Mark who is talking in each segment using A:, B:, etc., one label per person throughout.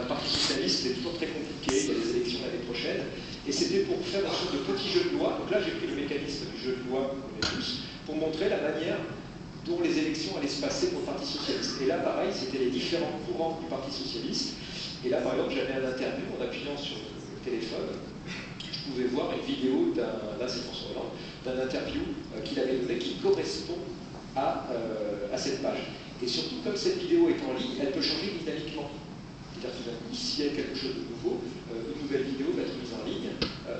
A: le Parti Socialiste, c'est toujours très compliqué, il y a des élections l'année prochaine, et c'était pour faire une sorte de petit jeu de loi. Donc là, j'ai pris le mécanisme du jeu de loi qu'on connaît tous, pour montrer la manière dont les élections allaient se passer pour le Parti Socialiste. Et là, pareil, c'était les différents courants du Parti Socialiste. Et là, par exemple, j'avais un interview en appuyant sur le téléphone. Je pouvais voir une vidéo là c'est François Hollande, d'un interview qu'il avait donné qui correspond à cette page. Et surtout, comme cette vidéo est en ligne, elle peut changer dynamiquement. C'est-à-dire tout d'un coup, s'il y a quelque chose de nouveau, une nouvelle vidéo va être mise en ligne.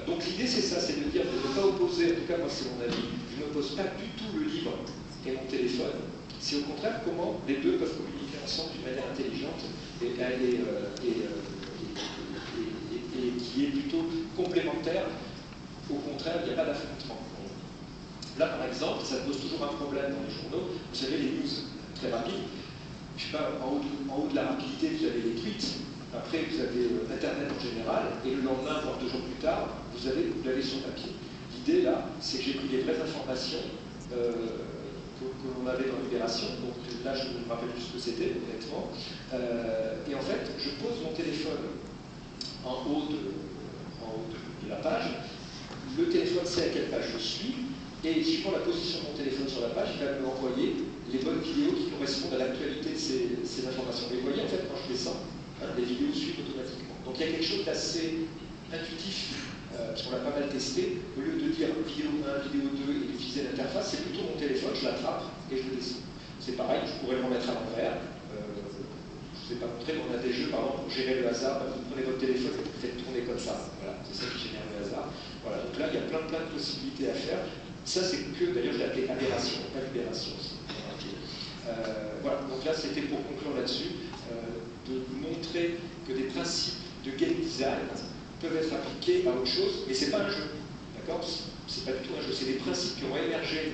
A: Donc l'idée, c'est ça, c'est de dire de ne pas opposer, en tout cas moi c'est mon avis, je n'oppose pas du tout le livre et mon téléphone. C'est au contraire comment les deux peuvent communiquer ensemble d'une manière intelligente et qui est plutôt complémentaire. Au contraire, il n'y a pas d'affrontement. Là, par exemple, ça pose toujours un problème dans les journaux. Vous savez, les news très rapides. Je sais pas, en haut de la rapidité, vous avez les tweets. Après, vous avez Internet en général. Et le lendemain, voire 2 jours plus tard, vous l'avez sur papier. L'idée, là, c'est que j'ai pris les vraies informations que l'on avait dans Libération. Donc là, je ne me rappelle plus ce que c'était, honnêtement. Et en fait, je pose mon téléphone en haut de la page. Le téléphone sait à quelle page je suis. Et suivant la position de mon téléphone sur la page, il va me renvoyer les bonnes vidéos qui correspondent à l'actualité de ces informations. Mais vous voyez, en fait, quand je fais ça, les vidéos suivent automatiquement. Donc il y a quelque chose d'assez intuitif, parce qu'on l'a pas mal testé. Au lieu de dire vidéo 1, vidéo 2 et d'utiliser l'interface, c'est plutôt mon téléphone, je l'attrape et je le descends. C'est pareil, je pourrais le remettre à l'envers. Je ne vous ai pas montré, mais on a des jeux, par exemple, pour gérer le hasard. Vous prenez votre téléphone et vous faites tourner comme ça. Voilà, c'est ça qui génère le hasard. Voilà, donc là, il y a plein de possibilités à faire. Ça, c'est que, d'ailleurs, je l'ai appelé aberration, pas libération aussi. Voilà, donc là, c'était pour conclure là-dessus, de montrer que des principes de game design peuvent être appliqués à autre chose, mais ce n'est pas un jeu, d'accord? C'est pas du tout un jeu, c'est des principes qui ont émergé